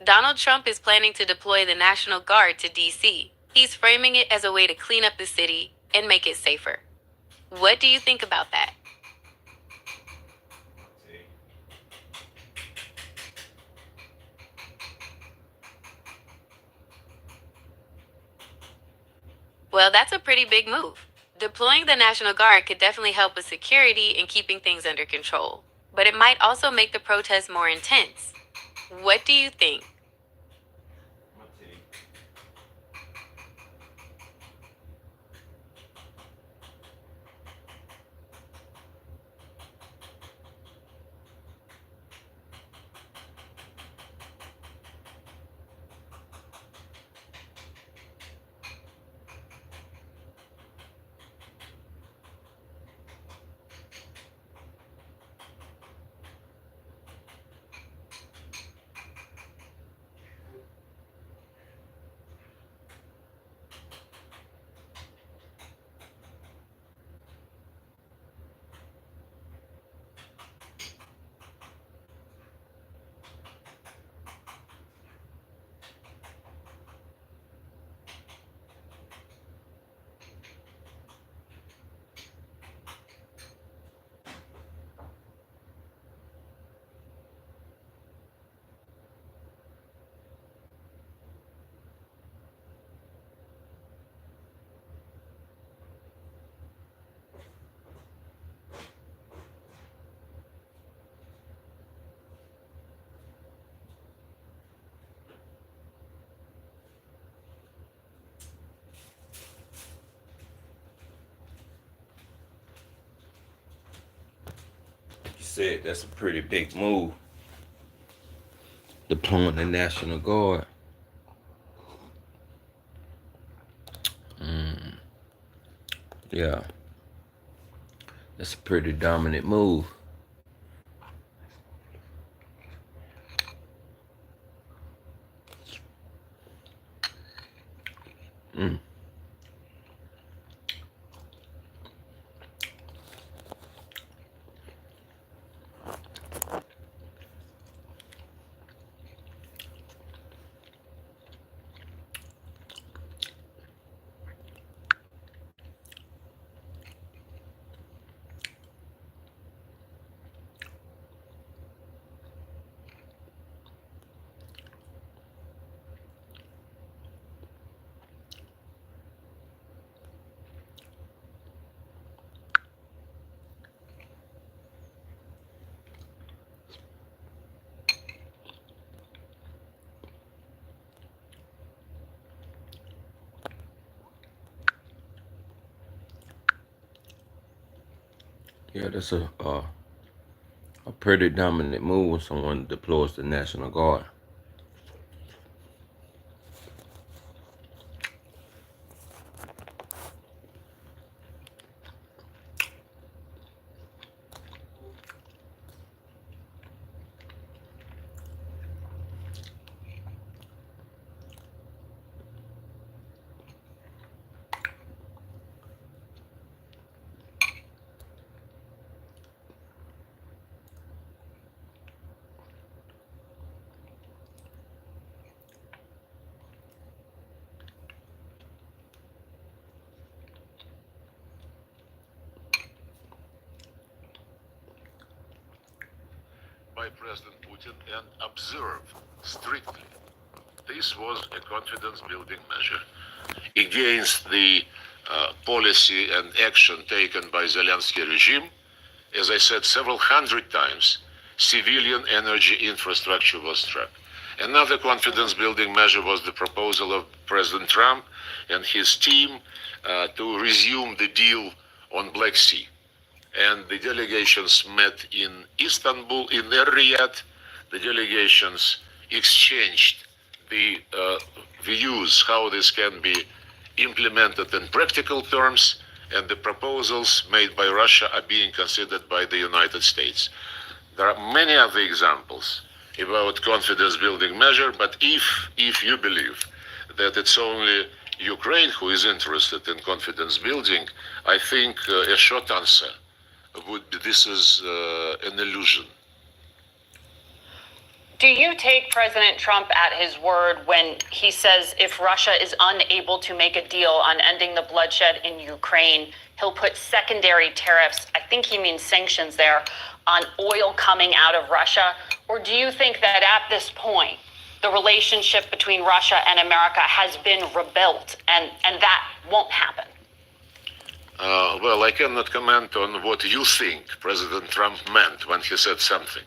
Donald Trump is planning to deploy the National Guard to D.C. He's framing it as a way to clean up the city and make it safer. What do you think about that? Well, that's a pretty big move. Deploying the National Guard could definitely help with security and keeping things under control, but it might also make the protests more intense. What do you think? You said that's a pretty big move. Deploying the National Guard. Yeah, that's a pretty dominant move. Mm. Yeah, that's a pretty dominant move when someone deploys the National Guard. By President Putin and observe strictly. This was a confidence building measure against the policy and action taken by Zelensky regime. As I said several hundred times, civilian energy infrastructure was struck. Another confidence building measure was the proposal of President Trump and his team to resume the deal on Black Sea. And the delegations met in Istanbul, in Riyadh. The delegations exchanged the views how this can be implemented in practical terms, and the proposals made by Russia are being considered by the United States. There are many other examples about confidence building measure, but if you believe that it's only Ukraine who is interested in confidence building, I think a short answer would be this is an illusion. Do you take President Trump at his word when he says if Russia is unable to make a deal on ending the bloodshed in Ukraine, he'll put secondary tariffs, I think he means sanctions there, on oil coming out of Russia? Or do you think that at this point, the relationship between Russia and America has been rebuilt and that won't happen? Well, I cannot comment on what you think President Trump meant when he said something.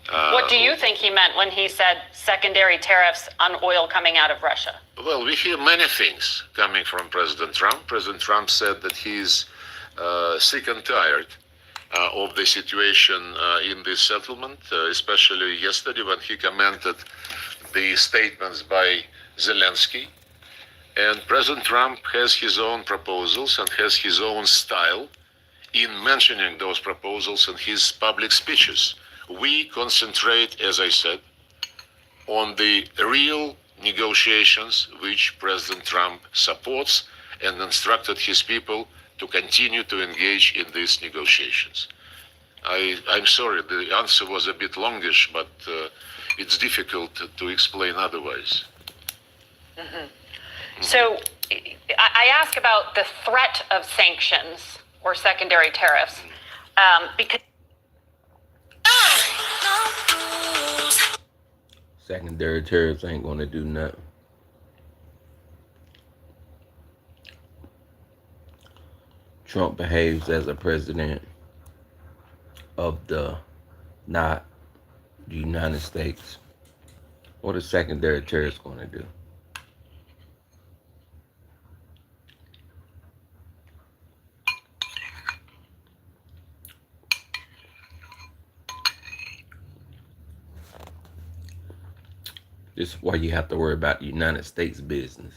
What do you think he meant when he said secondary tariffs on oil coming out of Russia? Well, we hear many things coming from President Trump. President Trump said that he's sick and tired of the situation in this settlement, especially yesterday when he commented the statements by Zelensky. And President Trump has his own proposals and has his own style in mentioning those proposals in his public speeches. We concentrate, as I said, on the real negotiations which President Trump supports and instructed his people to continue to engage in these negotiations. I'm sorry, the answer was a bit longish, but it's difficult to explain otherwise. So I ask about the threat of sanctions or secondary tariffs because Secondary tariffs ain't gonna do nothing. Trump behaves as a president of not the United States. What is secondary tariffs gonna do? This is why you have to worry about the United States business.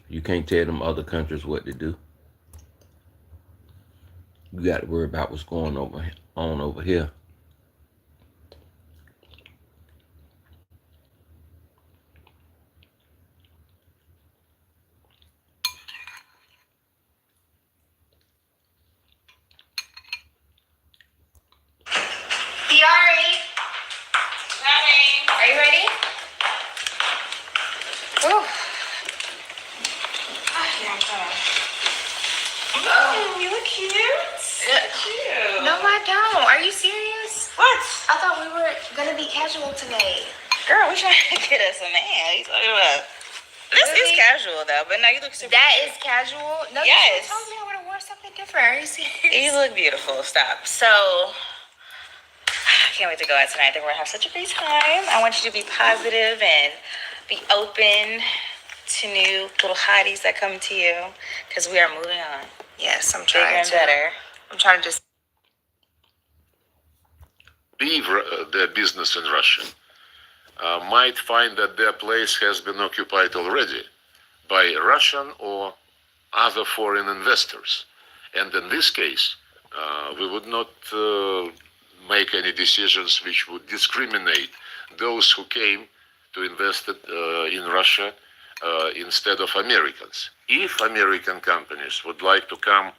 You can't tell them other countries what to do. You got to worry about what's going on over here. Are you ready? Ooh. Yeah, I'm coming. Oh, you look cute. Cute. No, I don't. Are you serious? What? I thought we were gonna be casual today. Girl, we trying to get us a man. You talking about? This is Really? casual though, but no, you look super That cute. is casual. No, Yes. you told me I would have worn something different. Are you serious? You look beautiful. Stop. So, I can't wait to go out tonight. I think we're gonna have such a great time. I want you to be positive and be open to new little hotties that come to you, because we are moving on. Yes, I'm Bigger trying and to. better. I'm trying to just. Leave their business in Russia might find that their place has been occupied already by Russian or other foreign investors. And in this case, we would not make any decisions which would discriminate those who came to invest in Russia instead of Americans. If American companies would like to come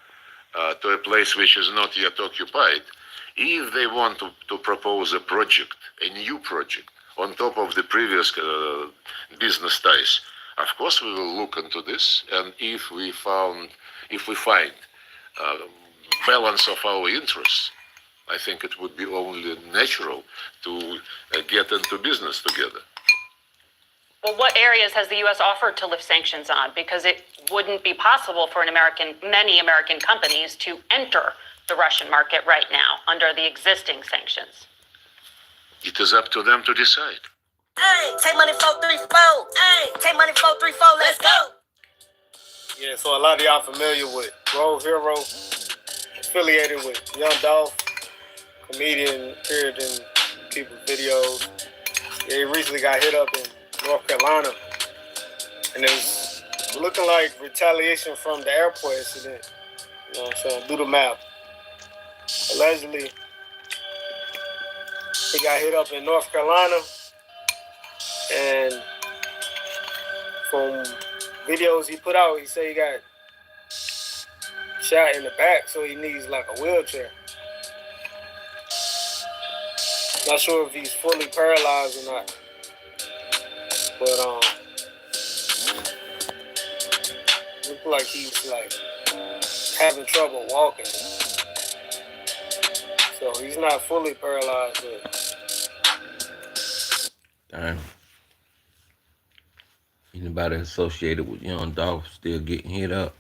to a place which is not yet occupied, if they want to propose a project, a new project, on top of the previous business ties, of course we will look into this, and if we find balance of our interests, I think it would be only natural to get into business together. well, what areas has the U.S. offered to lift sanctions on? Because it wouldn't be possible for many American companies to enter the Russian market right now under the existing sanctions. It is up to them to decide. Hey, take money 434. Hey, take money 434. Let's go. Yeah, so a lot of y'all familiar with Grove Hero, affiliated with Young Dolph, comedian, appeared in people's videos. Yeah, he recently got hit up in North Carolina, and it was looking like retaliation from the airport incident. You know what I'm saying? Do the math. Allegedly, he got hit up in North Carolina, and from videos he put out, he said he got shot in the back, so he needs like a wheelchair. Not sure if he's fully paralyzed or not. But looked like he's like having trouble walking. So he's not fully paralyzed yet. Damn. Anybody associated with Young Dolph still getting hit up?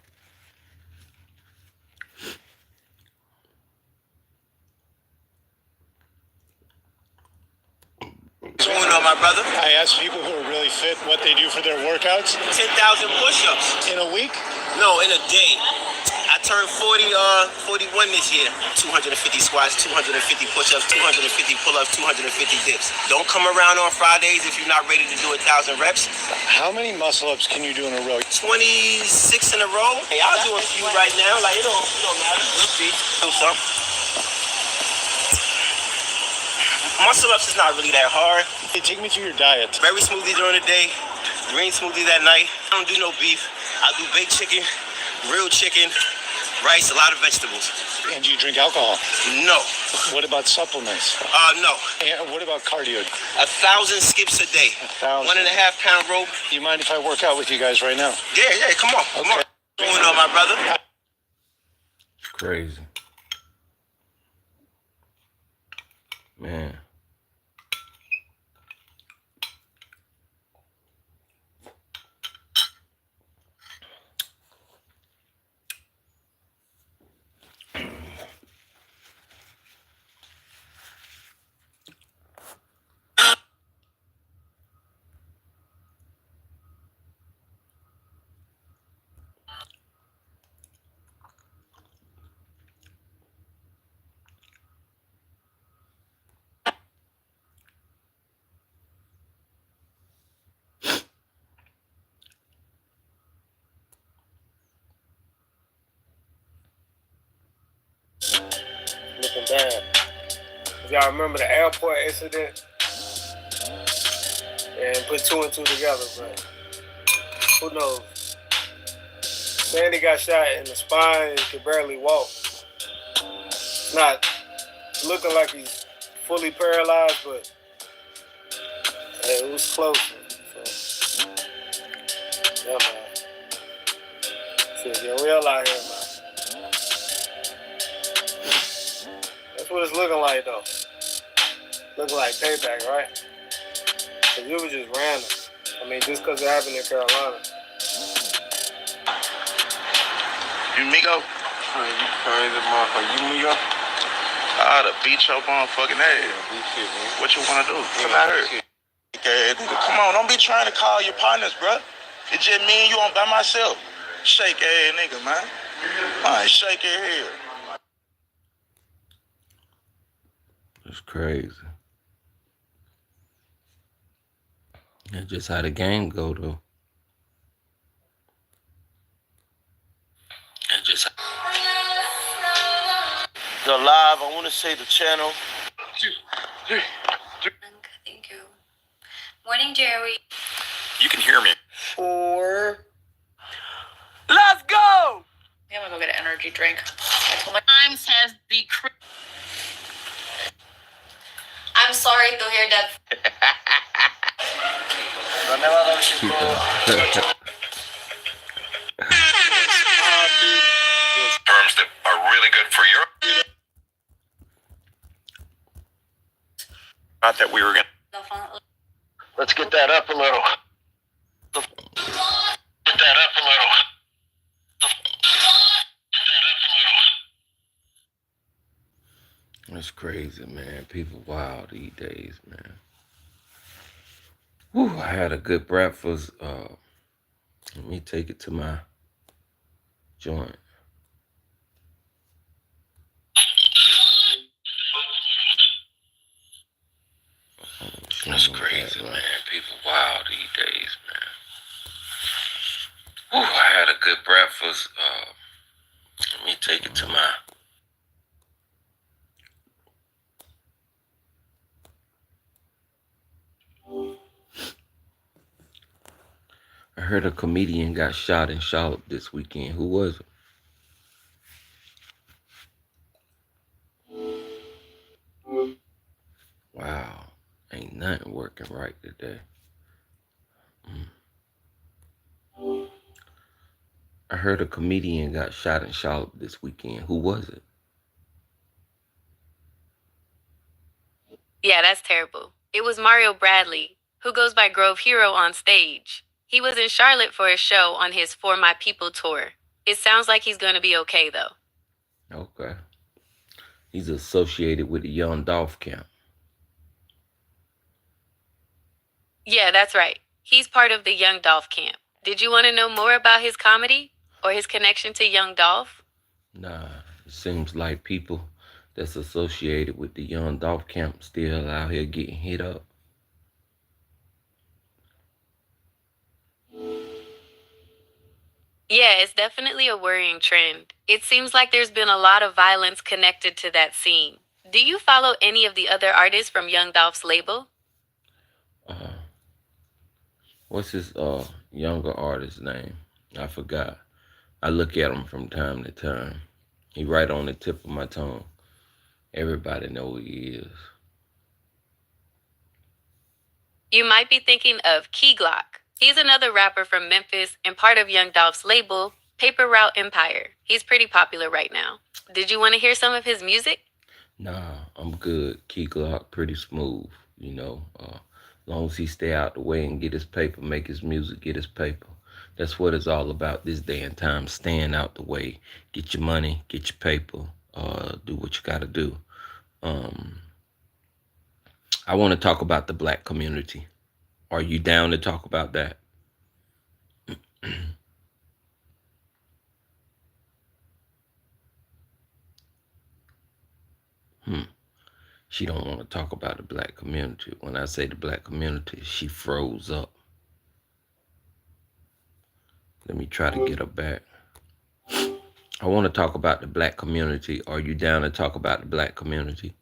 What's going on, my brother? I asked people who are really fit what they do for their workouts. 10,000 push-ups. In a week? No, in a day. I turned 41 this year. 250 squats, 250 push-ups, 250 pull-ups, 250 dips. Don't come around on Fridays if you're not ready to do 1,000 reps. How many muscle-ups can you do in a row? 26 in a row. Hey, I'll do a few right now. Like, it don't matter. We'll see. Do some. Muscle-ups is not really that hard. Hey, take me through your diet. Berry smoothie during the day, green smoothies at night. I don't do no beef. I do baked chicken, grilled chicken, rice, a lot of vegetables. And do you drink alcohol? No. What about supplements? No. And what about cardio? 1,000 skips a day. 1,000. 1.5 pound rope. Do you mind if I work out with you guys right now? Yeah, come on. Come on. What's going on, my brother? Crazy. Man. Looking bad. If y'all remember the airport incident, and put two and two together, but who knows? Sandy got shot in the spine and could barely walk. Not looking like he's fully paralyzed, but it was close. So, yeah, man. Shit, get real out here, man. That's what it's looking like, though. Looking like payback, right? Cause it was just random. I mean, just because it happened in Carolina. You Migo? Oh, you crazy motherfucker. You Migo? I'd have beat your motherfucking ass. What you want to do? Come out here. Okay, nigga, come on. Don't be trying to call your partners, bro. It's just me and you on by myself. Shake ass nigga, man. All right, shake your head. It's crazy. That's just how the game go, though. That's just The live, I want to say the channel. Thank you. Morning, Jerry. You can hear me. 4. Let's go! Yeah, I'm gonna go get an energy drink. I told my Times has decreased. I'm sorry to hear that. Terms that are really good for Europe. Not that we were gonna. Let's get that up a little. Get that up a little. That's crazy, man. People wild these days, man. Whew, I had a good breakfast. Let me take it to my joint. That's crazy, man. People wild these days, man. Whew, I had a good breakfast. Let me take it to my. I heard a comedian got shot in Charlotte this weekend. Who was it? Wow. working right today. I heard a comedian got shot in Charlotte this weekend. Who was it? Yeah, that's terrible. It was Mario Bradley, who goes by Grove Hero on stage. He was in Charlotte for a show on his For My People tour. It sounds like he's going to be okay, though. Okay. He's associated with the Young Dolph camp. Yeah, that's right. He's part of the Young Dolph camp. Did you want to know more about his comedy or his connection to Young Dolph? Nah, it seems like people that's associated with the Young Dolph camp still out here getting hit up. Yeah, it's definitely a worrying trend. It seems like there's been a lot of violence connected to that scene. Do you follow any of the other artists from Young Dolph's label? What's his younger artist's name? I forgot. I look at him from time to time. He right on the tip of my tongue. Everybody know who he is. You might be thinking of Key Glock. He's another rapper from Memphis and part of Young Dolph's label, Paper Route Empire. He's pretty popular right now. Did you want to hear some of his music? Nah, I'm good. Key Glock pretty smooth, you know. Long as he stay out the way and get his paper, make his music, get his paper. That's what it's all about this day and time, staying out the way. Get your money, get your paper, do what you gotta do. I want to talk about the black community. Are you down to talk about that? She don't want to talk about the black community. When I say the black community, she froze up. Let me try to get her back. I want to talk about the black community. Are you down to talk about the black community?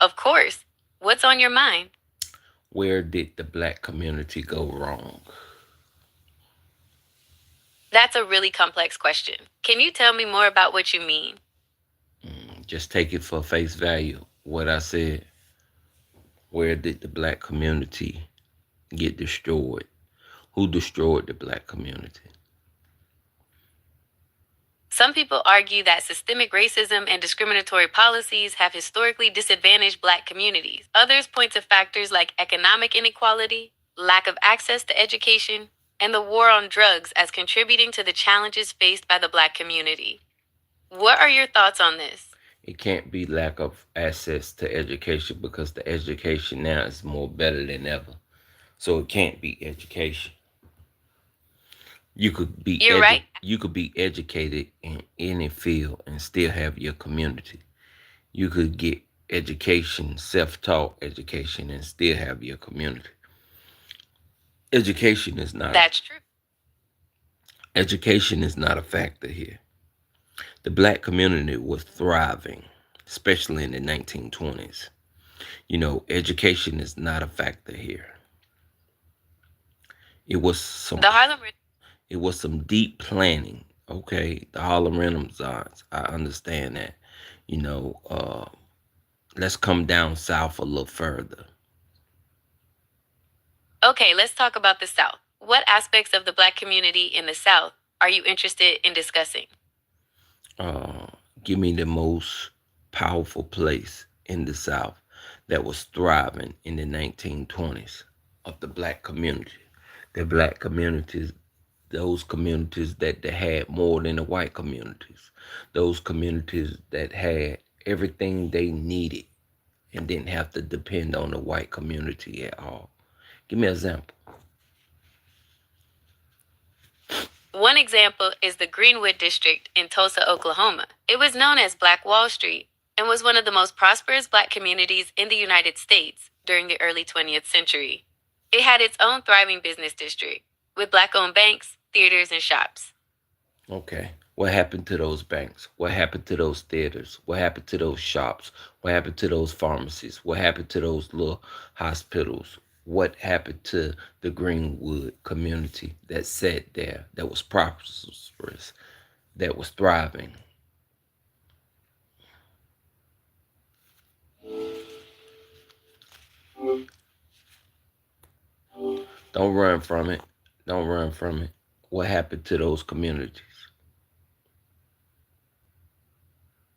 Of course. What's on your mind? Where did the black community go wrong? That's a really complex question. Can you tell me more about what you mean? Just take it for face value. What I said. Where did the black community get destroyed? Who destroyed the black community? Some people argue that systemic racism and discriminatory policies have historically disadvantaged black communities. Others point to factors like economic inequality, lack of access to education, and the war on drugs as contributing to the challenges faced by the black community. What are your thoughts on this? It can't be lack of access to education because the education now is more better than ever. So it can't be education. You could be right. You could be educated in any field and still have your community. You could get education, self-taught education, and still have your community. Education is not. That's true. Education is not a factor here. The black community was thriving, especially in the 1920s. You know, education is not a factor here. It was some deep planning. Okay, the Harlem Renaissance. I understand that. You know, let's come down south a little further. Okay, let's talk about the South. What aspects of the black community in the South are you interested in discussing? Give me the most powerful place in the South that was thriving in the 1920s of the black community. The black communities, those communities that had more than the white communities. Those communities that had everything they needed and didn't have to depend on the white community at all. Give me an example. One example is the Greenwood District in Tulsa, Oklahoma. It was known as Black Wall Street and was one of the most prosperous black communities in the United States during the early 20th century. It had its own thriving business district with black-owned banks, theaters, and shops. Okay. What happened to those banks? What happened to those theaters? What happened to those shops? What happened to those pharmacies? What happened to those little hospitals? What happened to the Greenwood community that sat there, that was prosperous, that was thriving? Don't run from it. Don't run from it. What happened to those communities?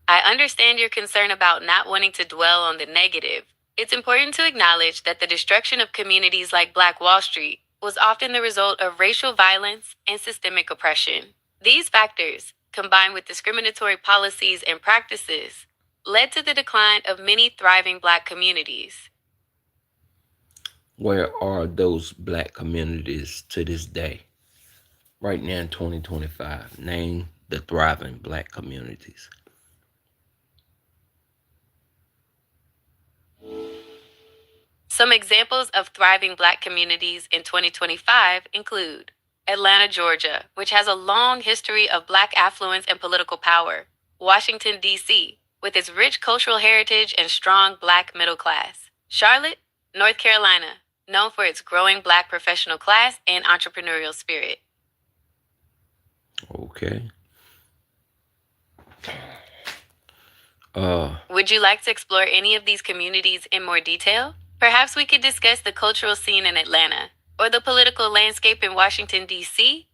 I understand your concern about not wanting to dwell on the negative. It's important to acknowledge that the destruction of communities like Black Wall Street was often the result of racial violence and systemic oppression. These factors, combined with discriminatory policies and practices, led to the decline of many thriving Black communities. Where are those Black communities to this day? Right now in 2025, name the thriving Black communities. Some examples of thriving Black communities in 2025 include Atlanta, Georgia, which has a long history of Black affluence and political power; Washington, D.C., with its rich cultural heritage and strong Black middle class; Charlotte, North Carolina, known for its growing Black professional class and entrepreneurial spirit. Okay. Would you like to explore any of these communities in more detail? Perhaps we could discuss the cultural scene in Atlanta or the political landscape in Washington, D.C.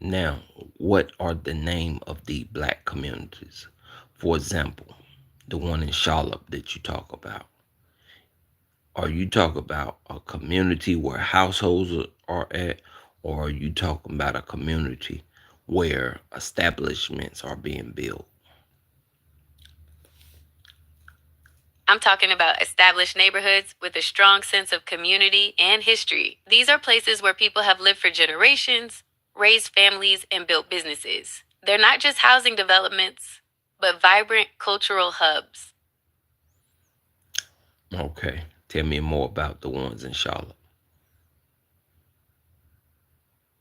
Now, what are the name of the Black communities? For example, the one in Charlotte that you talk about. Are you talking about a community where households are at, or are you talking about a community where establishments are being built? I'm talking about established neighborhoods with a strong sense of community and history. These are places where people have lived for generations, raised families, and built businesses. They're not just housing developments, but vibrant cultural hubs. Okay. Tell me more about the ones in Charlotte.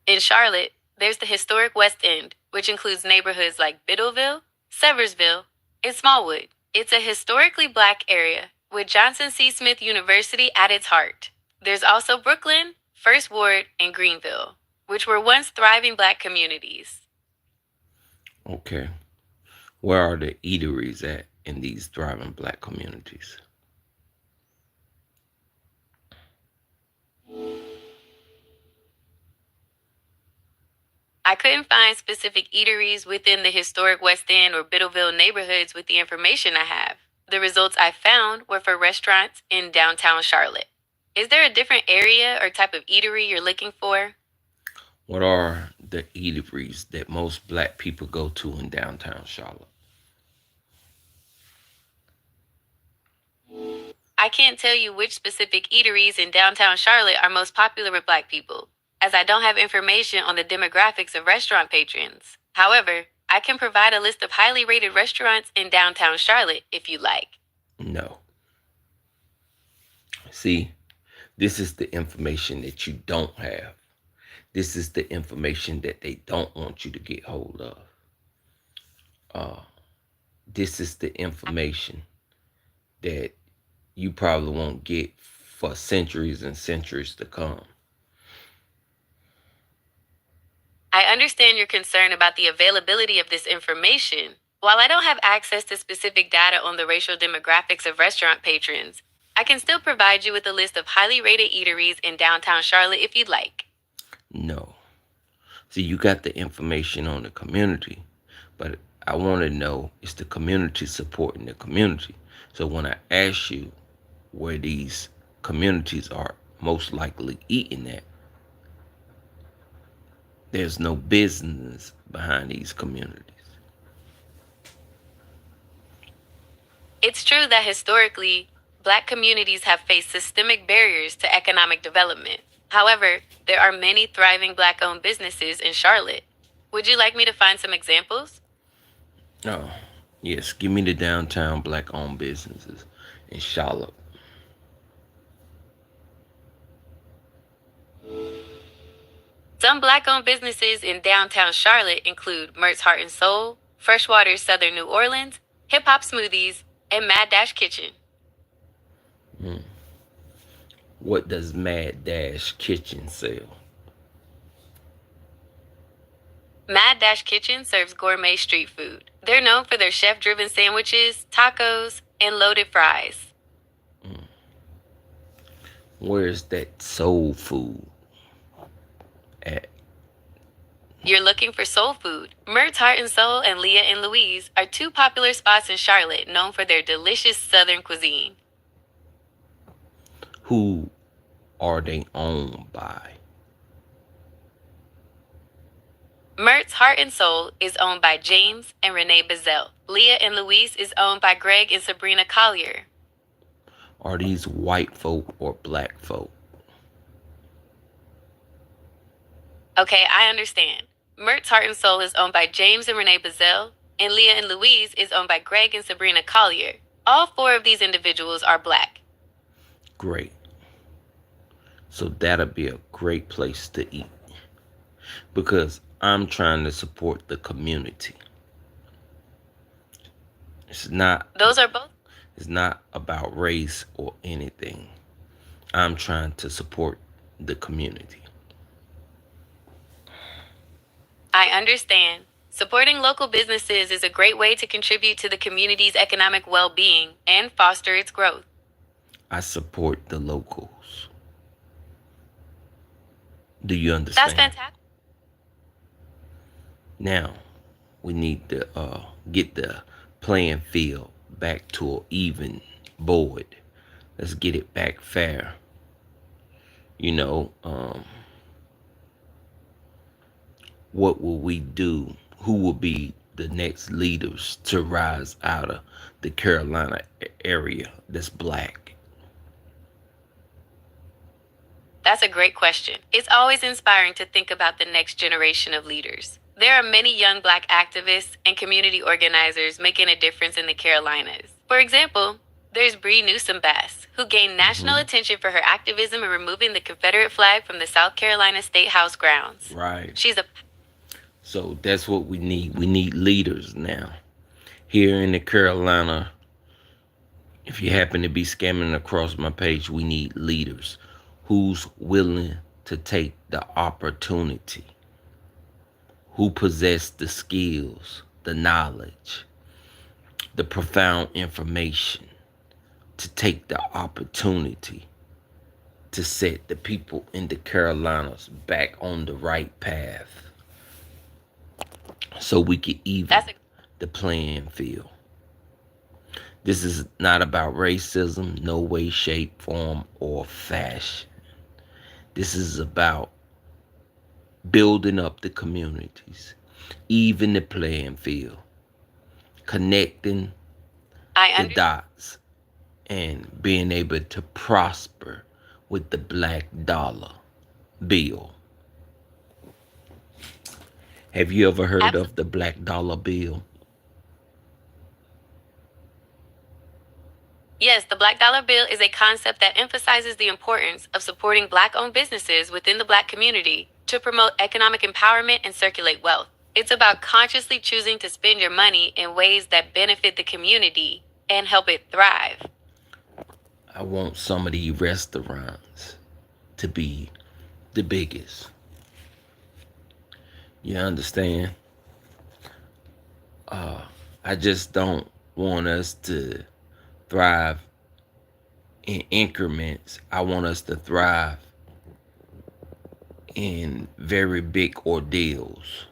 In Charlotte, there's the historic West End, which includes neighborhoods like Biddleville, Seversville, and Smallwood. It's a historically Black area with Johnson C. Smith University at its heart. There's also Brooklyn, First Ward, and Greenville, which were once thriving Black communities. Okay. Where are the eateries at in these thriving Black communities? I couldn't find specific eateries within the historic West End or Biddleville neighborhoods with the information I have. The results I found were for restaurants in downtown Charlotte. Is there a different area or type of eatery you're looking for? What are the eateries that most Black people go to in downtown Charlotte? I can't tell you which specific eateries in downtown Charlotte are most popular with Black people, as I don't have information on the demographics of restaurant patrons. However, I can provide a list of highly rated restaurants in downtown Charlotte if you like. No. See, this is the information that you don't have. This is the information that they don't want you to get hold of. This is the information that you probably won't get for centuries and centuries to come. I understand your concern about the availability of this information. While I don't have access to specific data on the racial demographics of restaurant patrons, I can still provide you with a list of highly rated eateries in downtown Charlotte if you'd like. No. See, you got the information on the community, but I want to know, is the community supporting the community? So when I ask you where these communities are most likely eating at, there's no business behind these communities. It's true that historically, Black communities have faced systemic barriers to economic development. However, there are many thriving Black-owned businesses in Charlotte. Would you like me to find some examples? Oh, yes. Give me the downtown Black-owned businesses in Charlotte. Some Black-owned businesses in downtown Charlotte include Mert's Heart and Soul, Freshwater's Southern New Orleans, Hip Hop Smoothies, and Mad Dash Kitchen. What does Mad Dash Kitchen sell? Mad Dash Kitchen serves gourmet street food. They're known for their chef-driven sandwiches, tacos, and loaded fries. Where's that soul food at? You're looking for soul food. Mert's Heart and Soul and Leah and Louise are two popular spots in Charlotte known for their delicious Southern cuisine. Who are they owned by? Mert's Heart and Soul is owned by James and Renee Bazell. Leah and Louise is owned by Greg and Sabrina Collier. Are these white folk or black folk? Okay, I understand. Mert's Heart and Soul is owned by James and Renee Bazell, and Leah and Louise is owned by Greg and Sabrina Collier. All four of these individuals are black. Great. So that'll be a great place to eat. Because I'm trying to support the community. It's not about race or anything. I'm trying to support the community. I understand. Supporting local businesses is a great way to contribute to the community's economic well-being and foster its growth. I support the locals. Do you understand? That's fantastic. Now, we need to get the playing field back to an even board. Let's get it back fair. What will we do? Who will be the next leaders to rise out of the Carolina area that's black? That's a great question. It's always inspiring to think about the next generation of leaders. There are many young black activists and community organizers making a difference in the Carolinas. For example, there's Bree Newsome Bass, who gained national attention for her activism in removing the Confederate flag from the South Carolina State House grounds. Right. So that's what we need. We need leaders now. Here in the Carolina, if you happen to be scamming across my page, we need leaders. Who's willing to take the opportunity? Who possess the skills, the knowledge, the profound information to take the opportunity to set the people in the Carolinas back on the right path so we can even the playing field. This is not about racism, no way, shape, form, or fashion. This is about building up the communities, even the playing field, connecting the dots, and being able to prosper with the black dollar bill. Have you ever heard of the black dollar bill? yes, the Black Dollar Bill is a concept that emphasizes the importance of supporting black-owned businesses within the black community to promote economic empowerment and circulate wealth. It's about consciously choosing to spend your money in ways that benefit the community and help it thrive. I want some of these restaurants to be the biggest. You understand? I just don't want us to thrive in increments. I want us to thrive in very big ordeals.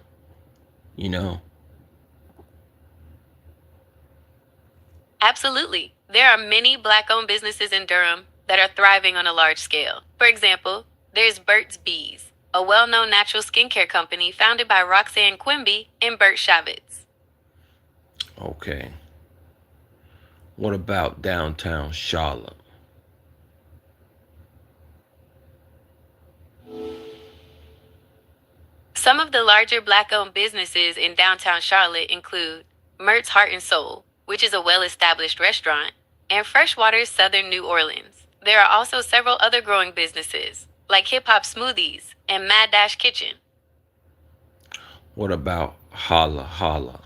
Absolutely. There are many black-owned businesses in Durham that are thriving on a large scale. For example, there's Burt's Bees, a well-known natural skincare company founded by Roxanne Quimby and Bert Shavitz. Okay. What about downtown Charlotte? Some of the larger black-owned businesses in downtown Charlotte include Mert's Heart and Soul, which is a well-established restaurant, and Freshwater's Southern New Orleans. There are also several other growing businesses, like Hip Hop Smoothies and Mad Dash Kitchen. What about Holla Holla?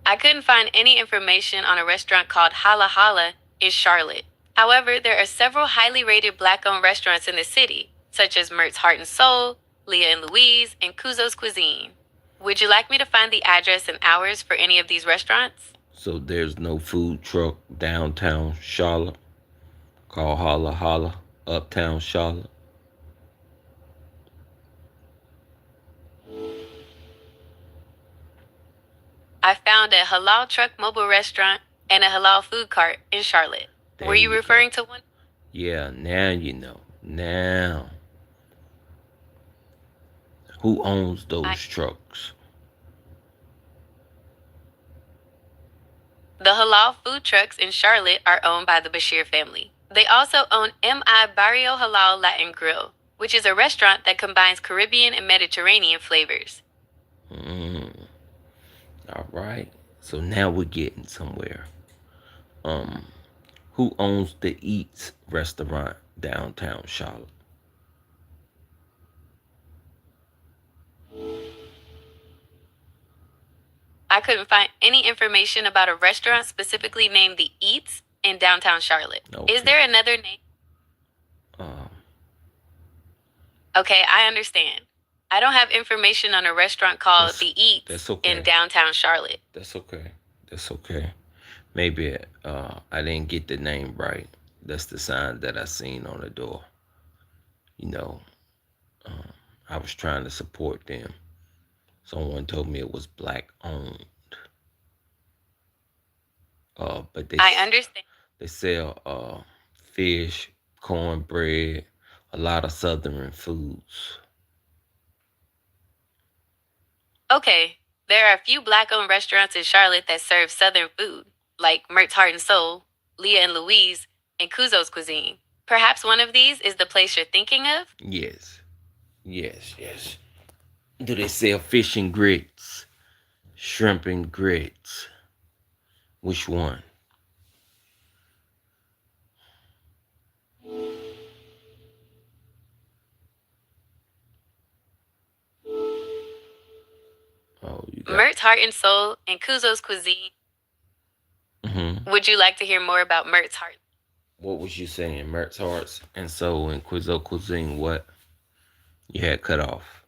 I couldn't find any information on a restaurant called Holla Holla in Charlotte. However, there are several highly rated black-owned restaurants in the city, such as Mert's Heart and Soul, Leah and Louise, and Kuzo's Cuisine. Would you like me to find the address and hours for any of these restaurants? So there's no food truck downtown Charlotte called Holla Holla, uptown Charlotte. I found a halal truck mobile restaurant and a halal food cart in Charlotte. There Were you you referring go. to one? Yeah, now you know. Now, who owns those I, trucks? the halal food trucks in Charlotte are owned by the Bashir family. They also own MI Barrio Halal Latin Grill, which is a restaurant that combines Caribbean and Mediterranean flavors. Mm, all right. So now we're getting somewhere. Um, who owns the Eats restaurant downtown Charlotte? I couldn't find any information about a restaurant specifically named The Eats in downtown Charlotte. Is Okay. there another name? Um, Okay, I understand. I don't have information on a restaurant called that's The Eats that's in okay. downtown Charlotte. That's okay. That's okay. Maybe I didn't get the name right. That's the sign that I seen on the door. You know, um, I was trying to support them. Someone told me it was black owned. But I understand. they sell fish, cornbread, a lot of southern foods. Okay, there are a few black-owned restaurants in Charlotte that serve Southern food, like Mert's Heart and Soul, Leah and Louise, and Kuzo's Cuisine. Perhaps one of these is the place you're thinking of? Yes, yes. Do they sell fish and grits, shrimp and grits? Which one? Oh, you got. Mert's Heart and Soul and Kuzo's Cuisine. Would you like to hear more about Mert's Heart? What was you saying? Mert's Hearts and Soul and Quizzo Cuisine. What? You had cut off.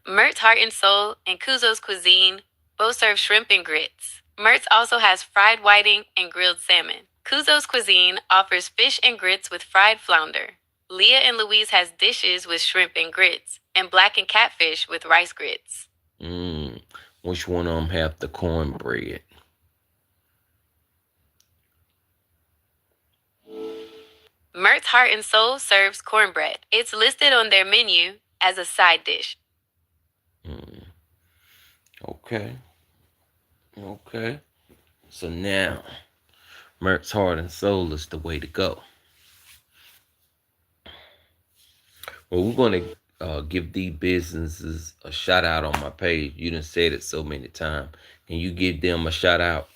Mert's Heart and Soul and Kuzo's Cuisine both serve shrimp and grits. Mert's also has fried whiting and grilled salmon. Kuzo's Cuisine offers fish and grits with fried flounder. Leah and Louise has dishes with shrimp and grits, and black and catfish with rice grits. Which one of them have the cornbread? Mert's Heart and Soul serves cornbread. It's listed on their menu as a side dish. Okay. So now, Mert's Heart and Soul is the way to go. Well, we're going to give these businesses a shout out on my page. You done said it so many times. Can you give them a shout out?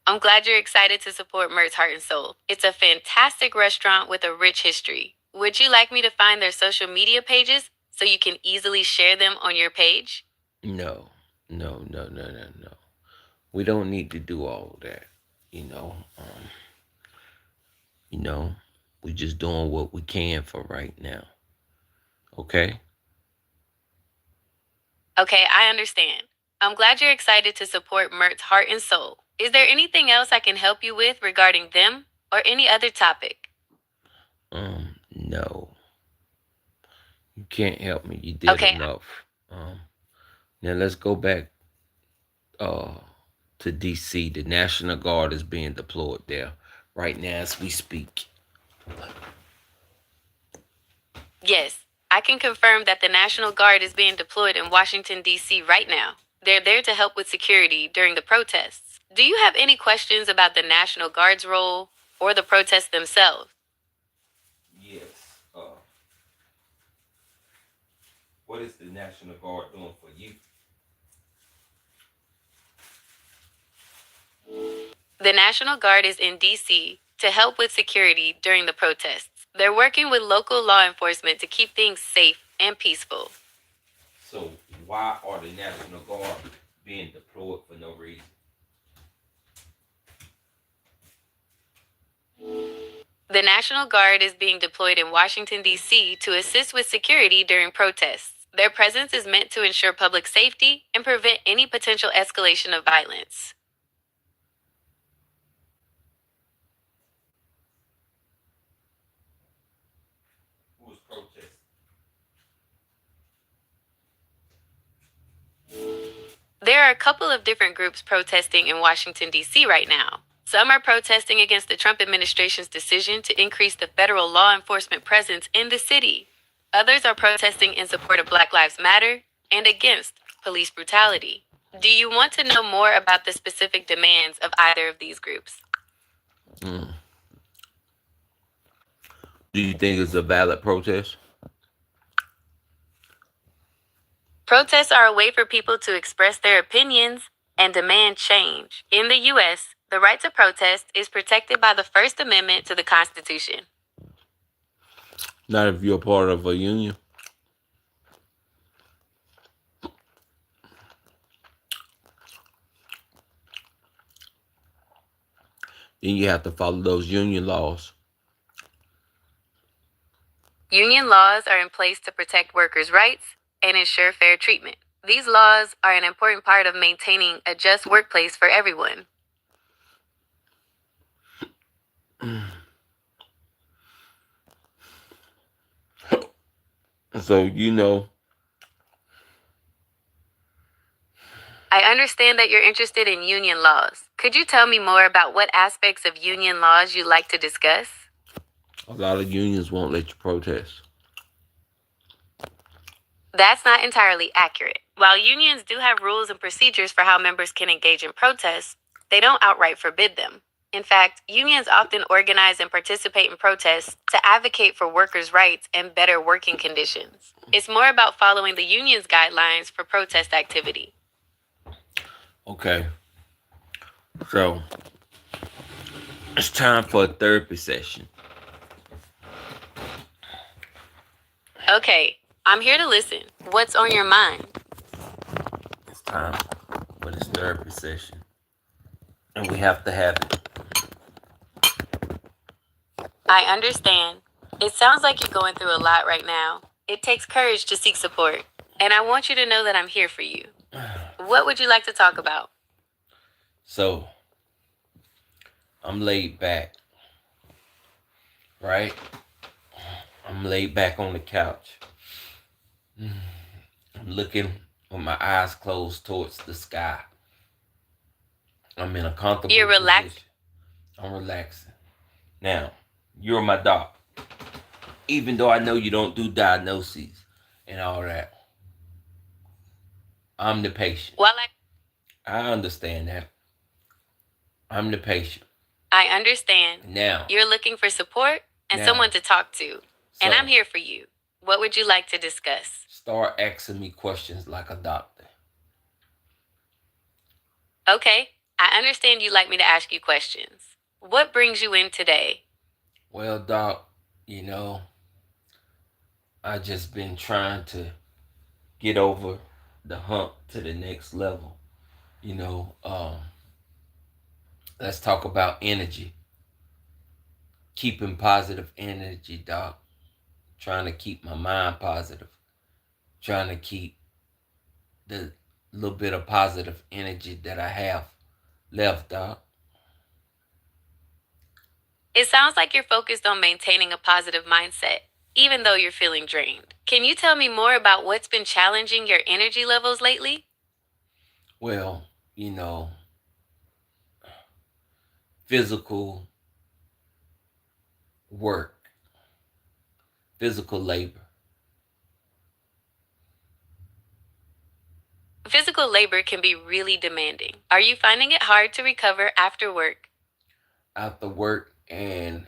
I'm glad you're excited to support Mert's Heart and Soul. It's a fantastic restaurant with a rich history. Would you like me to find their social media pages so you can easily share them on your page? No. We don't need to do all of that. We're just doing what we can for right now. Okay? Okay, I understand. I'm glad you're excited to support Mert's Heart and Soul. Is there anything else I can help you with regarding them or any other topic? No. You can't help me. You did enough. Now let's go back to DC. The National Guard is being deployed there right now as we speak. Yes, I can confirm that the National Guard is being deployed in Washington, D.C. right now. They're there to help with security during the protests. Do you have any questions about the National Guard's role or the protests themselves? Yes. What is the National Guard doing for you? The National Guard is in D.C. to help with security during the protests. They're working with local law enforcement to keep things safe and peaceful. So why are the National Guard being deployed for no reason? The National Guard is being deployed in Washington, D.C. to assist with security during protests. Their presence is meant to ensure public safety and prevent any potential escalation of violence. Who was protesting? There are a couple of different groups protesting in Washington, D.C. right now. Some are protesting against the Trump administration's decision to increase the federal law enforcement presence in the city. Others are protesting in support of Black Lives Matter and against police brutality. Do you want to know more about the specific demands of either of these groups? Do you think it's a valid protest? Protests are a way for people to express their opinions and demand change. In the U.S., the right to protest is protected by the First Amendment to the Constitution. Not if you're part of a union. Then you have to follow those union laws. Union laws are in place to protect workers' rights and ensure fair treatment. These laws are an important part of maintaining a just workplace for everyone. So, you know, I understand that you're interested in union laws. Could you tell me more about what aspects of union laws you'd like to discuss? a lot of unions won't let you protest. That's not entirely accurate. While unions do have rules and procedures for how members can engage in protests, they don't outright forbid them. In fact, unions often organize and participate in protests to advocate for workers' rights and better working conditions. It's more about following the union's guidelines for protest activity. Okay. So, it's time for a therapy session. Okay, I'm here to listen. What's on your mind? It's time for this therapy session. And we have to have it. I understand. It sounds like you're going through a lot right now. It takes courage to seek support, and I want you to know that I'm here for you. What would you like to talk about? So, I'm laid back, right? I'm laid back on the couch. I'm looking with my eyes closed towards the sky. I'm in a comfortable You're relaxed? position. I'm relaxing. Now, you're my doc. Even though I know you don't do diagnoses and all that, I'm the patient. Well, I understand that. I'm the patient. I understand. Now, You're looking for support and Now. someone to talk to, and So- I'm here for you. What would you like to discuss? start asking me questions like a doctor. Okay, I understand you'd like me to ask you questions. What brings you in today? Well, doc, you know, I just been trying to get over the hump to the next level. You know, let's talk about energy. Keeping positive energy, doc. Trying to keep my mind positive. Trying to keep the little bit of positive energy that I have left, doc. It sounds like you're focused on maintaining a positive mindset, even though you're feeling drained. Can you tell me more about what's been challenging your energy levels lately? Well, you know, physical work, physical labor. Physical labor can be really demanding. Are you finding it hard to recover after work? After work, and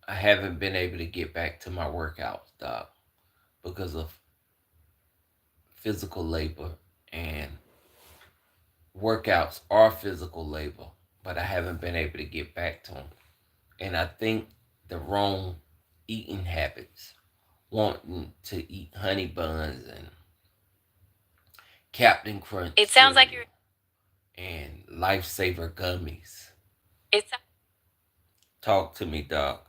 I haven't been able to get back to my workouts, doc, because of physical labor. And workouts are physical labor, but I haven't been able to get back to them. And I think the wrong eating habits, wanting to eat honey buns and Captain Crunch. It sounds like cereal and Lifesaver gummies. It's Talk to me, doc.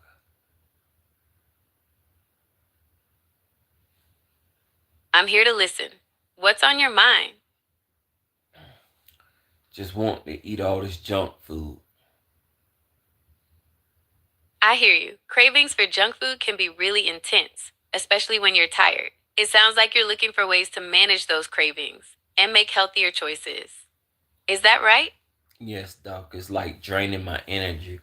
I'm here to listen. What's on your mind? Just want to eat all this junk food. I hear you. Cravings for junk food can be really intense, especially when you're tired. It sounds like you're looking for ways to manage those cravings and make healthier choices. Is that right? Yes, Doc. It's like draining my energy.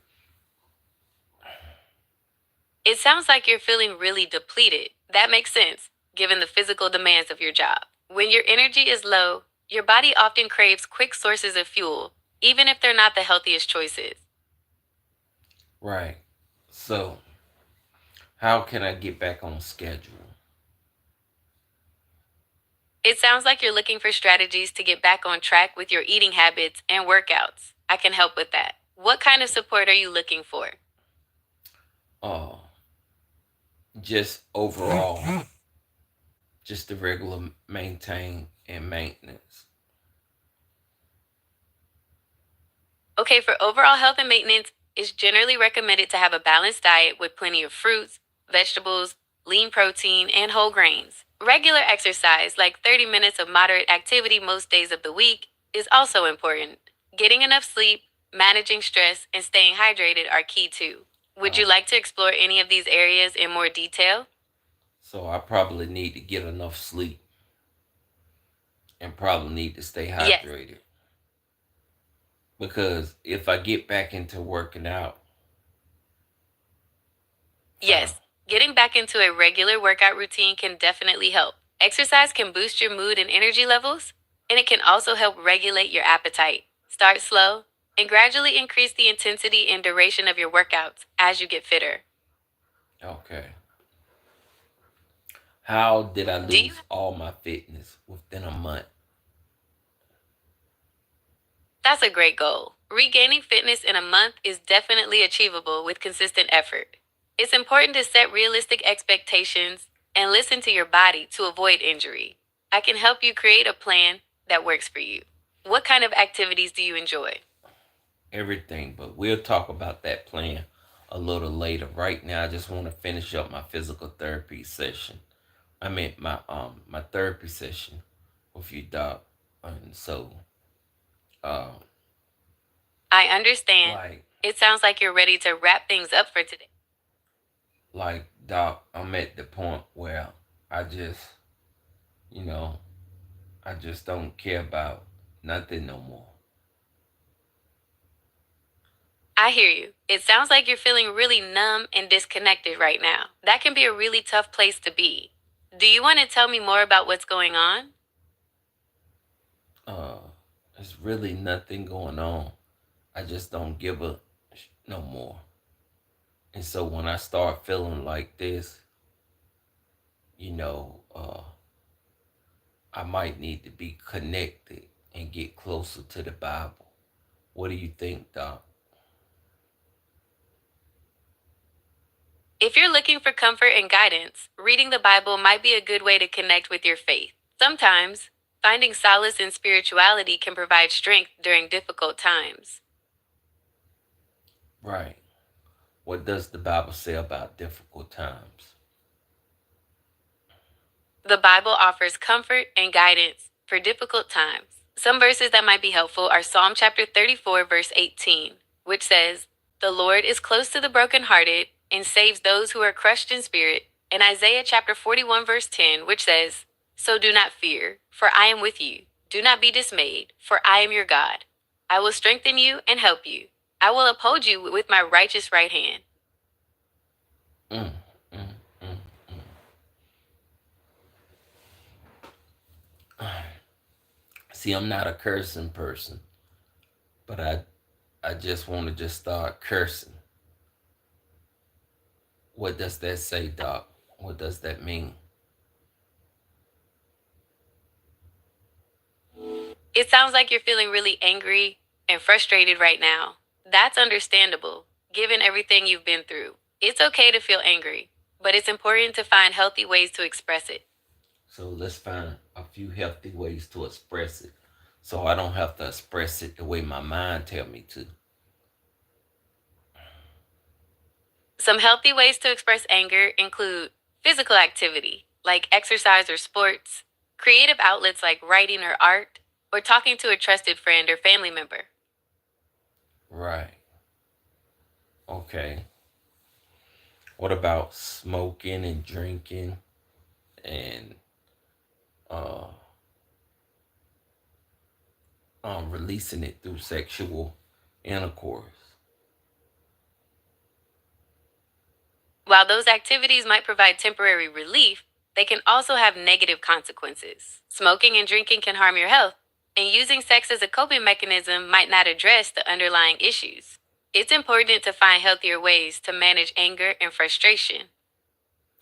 It sounds like you're feeling really depleted. That makes sense, given the physical demands of your job. When your energy is low, your body often craves quick sources of fuel, even if they're not the healthiest choices. Right. So, how can I get back on schedule? It sounds like you're looking for strategies to get back on track with your eating habits and workouts. I can help with that. What kind of support are you looking for? Just overall, just the regular maintain and maintenance. Okay, for overall health and maintenance, it's generally recommended to have a balanced diet with plenty of fruits, vegetables, lean protein, and whole grains. Regular exercise, like 30 minutes of moderate activity most days of the week, is also important. Getting enough sleep, managing stress, and staying hydrated are key too. Would you like to explore any of these areas in more detail? So I probably need to get enough sleep and probably need to stay Yes. hydrated. Because if I get back into working out, Yes, getting back into a regular workout routine can definitely help. Exercise can boost your mood and energy levels, and it can also help regulate your appetite. Start slow and gradually increase the intensity and duration of your workouts as you get fitter. okay. How did I Do you lose all my fitness within a month? That's a great goal. Regaining fitness in a month is definitely achievable with consistent effort. It's important to set realistic expectations and listen to your body to avoid injury. I can help you create a plan that works for you. What kind of activities do you enjoy? Everything, but we'll talk about that plan a little later. Right now, I just want to finish up my physical therapy session. I mean my therapy session with you, Doc. And so, uh, I understand. like It sounds like you're ready to wrap things up for today. Doc, I'm at the point where I just, you know, I just don't care about nothing no more. I hear you. It sounds like you're feeling really numb and disconnected right now. That can be a really tough place to be. Do you want to tell me more about what's going on? Uh, there's really nothing going on. I just don't give a no more. And so when I start feeling like this, you know, I might need to be connected and get closer to the Bible. What do you think, Doc? If you're looking for comfort and guidance, reading the Bible might be a good way to connect with your faith. Sometimes, finding solace in spirituality can provide strength during difficult times. Right. What does the Bible say about difficult times? The Bible offers comfort and guidance for difficult times. Some verses that might be helpful are Psalm chapter 34, verse 18, which says, "The Lord is close to the brokenhearted and saves those who are crushed in spirit," and Isaiah chapter 41, verse 10, which says, "So do not fear, for I am with you. Do not be dismayed, for I am your God. I will strengthen you and help you. I will uphold you with my righteous right hand." Mm, mm, mm, mm. See, I'm not a cursing person, but I just want to just start cursing. What does that say, Doc? What does that mean? It sounds like you're feeling really angry and frustrated right now. That's understandable, given everything you've been through. It's okay to feel angry, but it's important to find healthy ways to express it. So let's find a few healthy ways to express it, so I don't have to express it the way my mind tell me to. Some healthy ways to express anger include physical activity. like exercise or sports, creative outlets like writing or art, or talking to a trusted friend or family member. Right. Okay. What about smoking and drinking and uh releasing it through sexual intercourse? While those activities might provide temporary relief, they can also have negative consequences. Smoking and drinking can harm your health, and using sex as a coping mechanism might not address the underlying issues. It's important to find healthier ways to manage anger and frustration.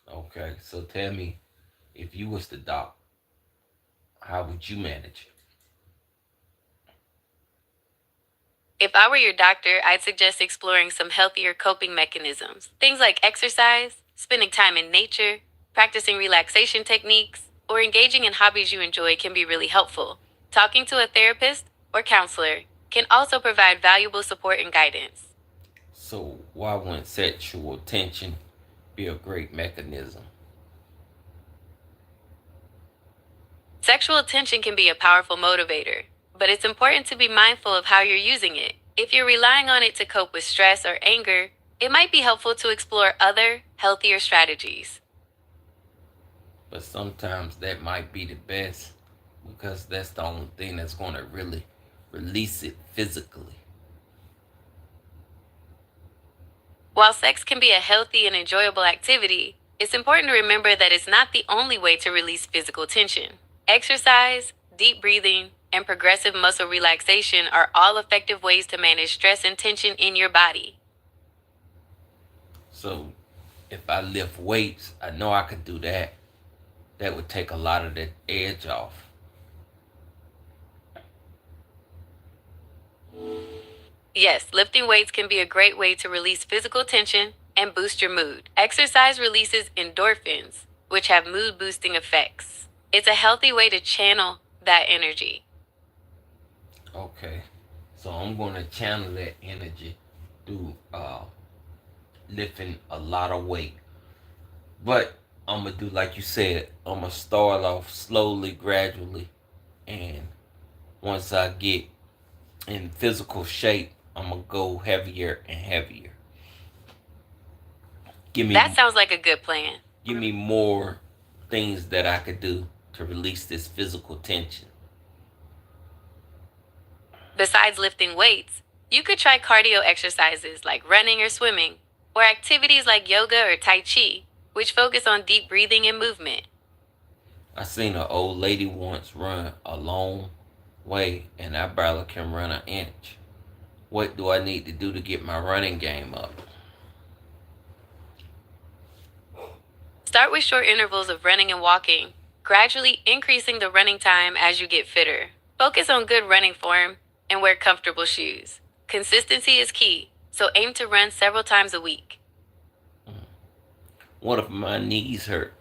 Okay, so tell me, if you was the doc, how would you manage it? If I were your doctor, I'd suggest exploring some healthier coping mechanisms. Things like exercise, spending time in nature, practicing relaxation techniques, or engaging in hobbies you enjoy can be really helpful. Talking to a therapist or counselor can also provide valuable support and guidance. So why wouldn't sexual tension be a great mechanism? Sexual tension can be a powerful motivator, but it's important to be mindful of how you're using it. If you're relying on it to cope with stress or anger, it might be helpful to explore other, healthier strategies. But sometimes that might be the best because that's the only thing that's going to really release it physically. While sex can be a healthy and enjoyable activity, it's important to remember that it's not the only way to release physical tension. Exercise, deep breathing, and progressive muscle relaxation are all effective ways to manage stress and tension in your body. So if I lift weights, I know I could do that. That would take a lot of the edge off. Yes, lifting weights can be a great way to release physical tension and boost your mood. Exercise releases endorphins, which have mood boosting effects. It's a healthy way to channel that energy. Okay, so I'm going to channel that energy through lifting a lot of weight. But I'm going to do like you said, I'm going to start off slowly, gradually, and once I get in physical shape, I'm going to go heavier and heavier. That sounds like a good plan. Give me more things that I could do to release this physical tension. Besides lifting weights, you could try cardio exercises like running or swimming, or activities like yoga or Tai Chi, which focus on deep breathing and movement. I seen an old lady once run a long way, and I barely can run an inch. What do I need to do to get my running game up? Start with short intervals of running and walking, gradually increasing the running time as you get fitter. Focus on good running form and wear comfortable shoes. Consistency is key, so aim to run several times a week. What if my knees hurt?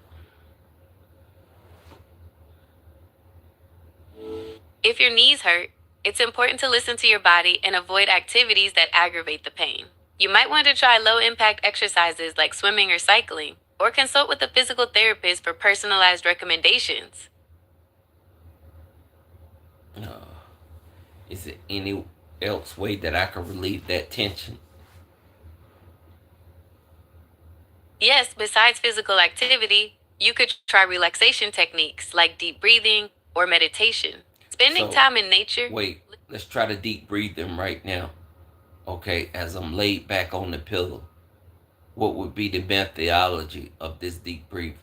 If your knees hurt, it's important to listen to your body and avoid activities that aggravate the pain. You might want to try low-impact exercises like swimming or cycling, or consult with a physical therapist for personalized recommendations. Is there any else way that I can relieve that tension? Yes, besides physical activity, you could try relaxation techniques like deep breathing or meditation. Spending time in nature. Wait, let's try the deep breathing right now. Okay, as I'm laid back on the pillow, what would be the methodology of this deep breathing?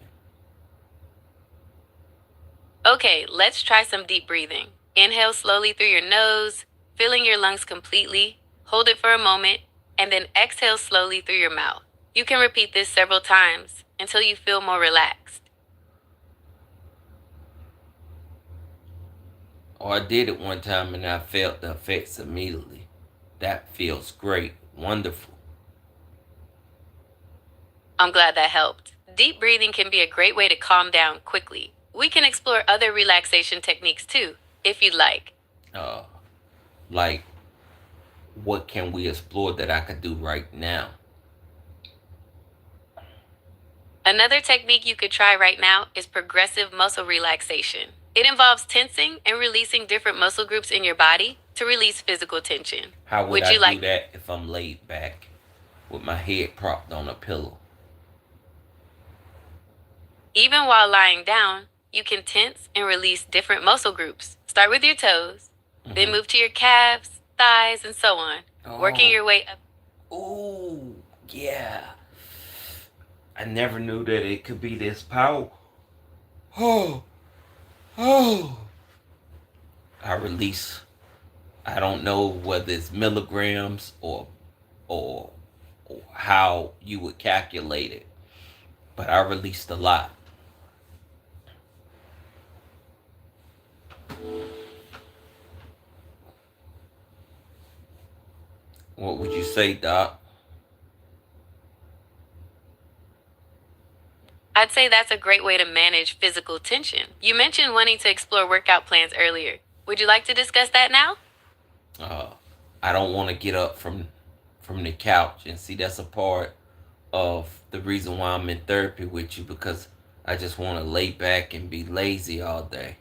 Okay, let's try some deep breathing. Inhale slowly through your nose, filling your lungs completely. Hold it for a moment, and then exhale slowly through your mouth. You can repeat this several times until you feel more relaxed. Oh, I did it one time and I felt the effects immediately. That feels great. Wonderful. I'm glad that helped. Deep breathing can be a great way to calm down quickly. We can explore other relaxation techniques too, if you'd like. Like, what can we explore that I could do right now? Another technique you could try right now is progressive muscle relaxation. It involves tensing and releasing different muscle groups in your body to release physical tension. How would Would I you do like that if I'm laid back with my head propped on a pillow? Even while lying down, you can tense and release different muscle groups. Start with your toes, then move to your calves, thighs, and so on, working your way up. Ooh, yeah. I never knew that it could be this powerful. Oh. I release. I don't know whether it's milligrams or how you would calculate it, but I released a lot. What would you say, Doc? I'd say that's a great way to manage physical tension. You mentioned wanting to explore workout plans earlier. Would you like to discuss that now? I don't want to get up from the couch, and see, that's a part of the reason why I'm in therapy with you, because I just want to lay back and be lazy all day.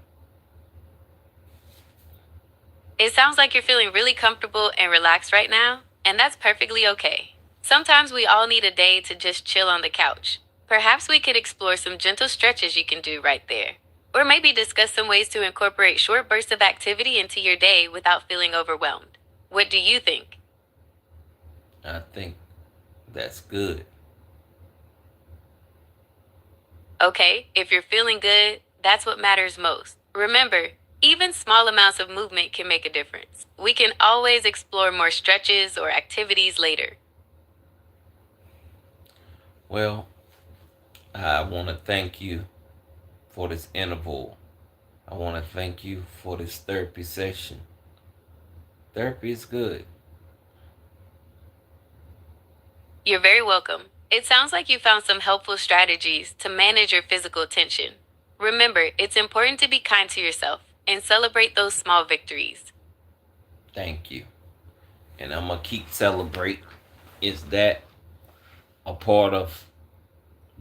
It sounds like you're feeling really comfortable and relaxed right now, and that's perfectly okay. Sometimes we all need a day to just chill on the couch. Perhaps we could explore some gentle stretches you can do right there. Or maybe discuss some ways to incorporate short bursts of activity into your day without feeling overwhelmed. What do you think? I think that's good. Okay, if you're feeling good, that's what matters most. Remember, even small amounts of movement can make a difference. We can always explore more stretches or activities later. Well, I want to thank you for this interval. I want to thank you for this therapy session. Therapy is good. You're very welcome. It sounds like you found some helpful strategies to manage your physical tension. Remember, it's important to be kind to yourself and celebrate those small victories. Thank you. And I'm going to keep celebrating. Is that a part of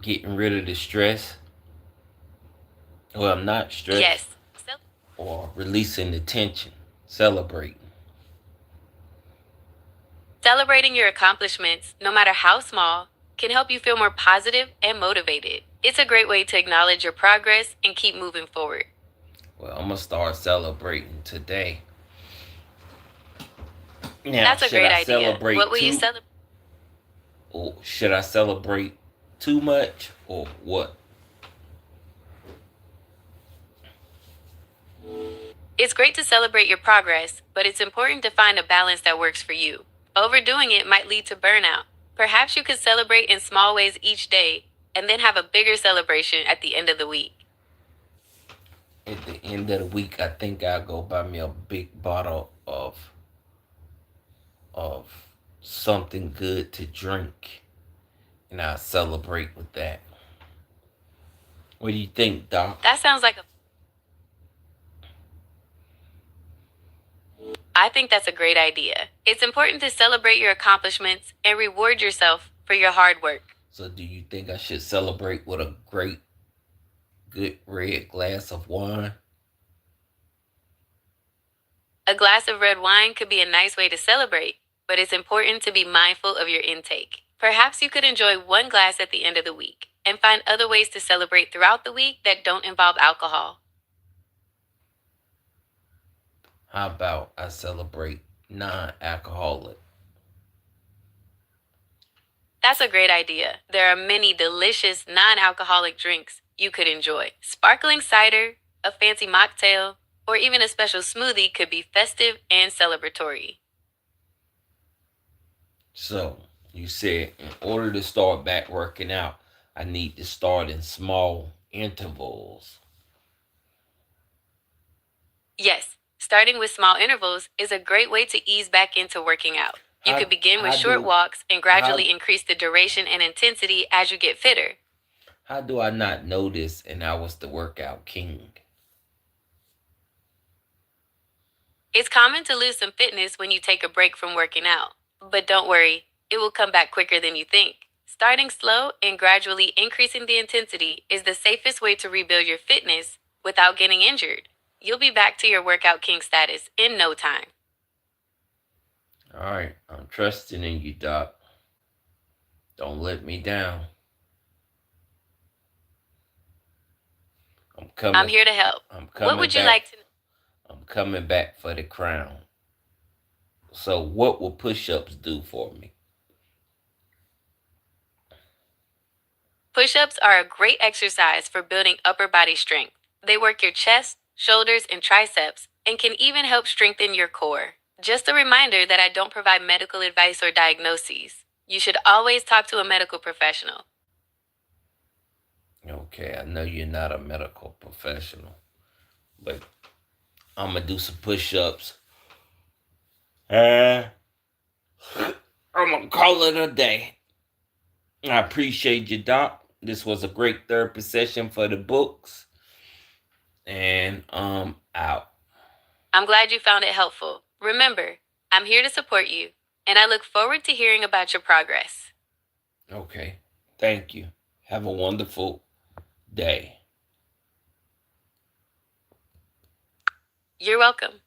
getting rid of the stress? Well, I'm not stressed. Yes. Or releasing the tension. Celebrating. Celebrating your accomplishments, no matter how small, can help you feel more positive and motivated. It's a great way to acknowledge your progress and keep moving forward. Well, I'm going to start celebrating today. Now, That's a great idea. Celebrate What will you celebrate? Or should I celebrate too much or what? It's great to celebrate your progress, but it's important to find a balance that works for you. Overdoing it might lead to burnout. Perhaps you could celebrate in small ways each day and then have a bigger celebration at the end of the week. At the end of the week, I think I'll go buy me a big bottle of something good to drink, and I'll celebrate with that. What do you think, Doc? That sounds like I think that's a great idea. It's important to celebrate your accomplishments and reward yourself for your hard work. So do you think I should celebrate with a good red glass of wine? A glass of red wine could be a nice way to celebrate, but it's important to be mindful of your intake. Perhaps you could enjoy one glass at the end of the week and find other ways to celebrate throughout the week that don't involve alcohol. How about I celebrate non-alcoholic? That's a great idea. There are many delicious non-alcoholic drinks you could enjoy. Sparkling cider, a fancy mocktail, or even a special smoothie could be festive and celebratory. So, you said in order to start back working out, I need to start in small intervals. Yes, starting with small intervals is a great way to ease back into working out. You could begin with short walks and gradually increase the duration and intensity as you get fitter. How do I not know this and I was the workout king? It's common to lose some fitness when you take a break from working out. But don't worry, it will come back quicker than you think. Starting slow and gradually increasing the intensity is the safest way to rebuild your fitness without getting injured. You'll be back to your workout king status in no time. All right, I'm trusting in you, Doc. Don't let me down. I'm here to help. What would you like to know? I'm coming back for the crown. So what will push-ups do for me? Push-ups are a great exercise for building upper body strength. They work your chest, shoulders, and triceps, and can even help strengthen your core. Just a reminder that I don't provide medical advice or diagnoses. You should always talk to a medical professional. Okay, I know you're not a medical professional, but I'm going to do some push-ups. I'm going to call it a day. I appreciate you, Doc. This was a great therapy session for the books. And I'm out. I'm glad you found it helpful. Remember, I'm here to support you, and I look forward to hearing about your progress. Okay, thank you. Have a wonderful day. You're welcome.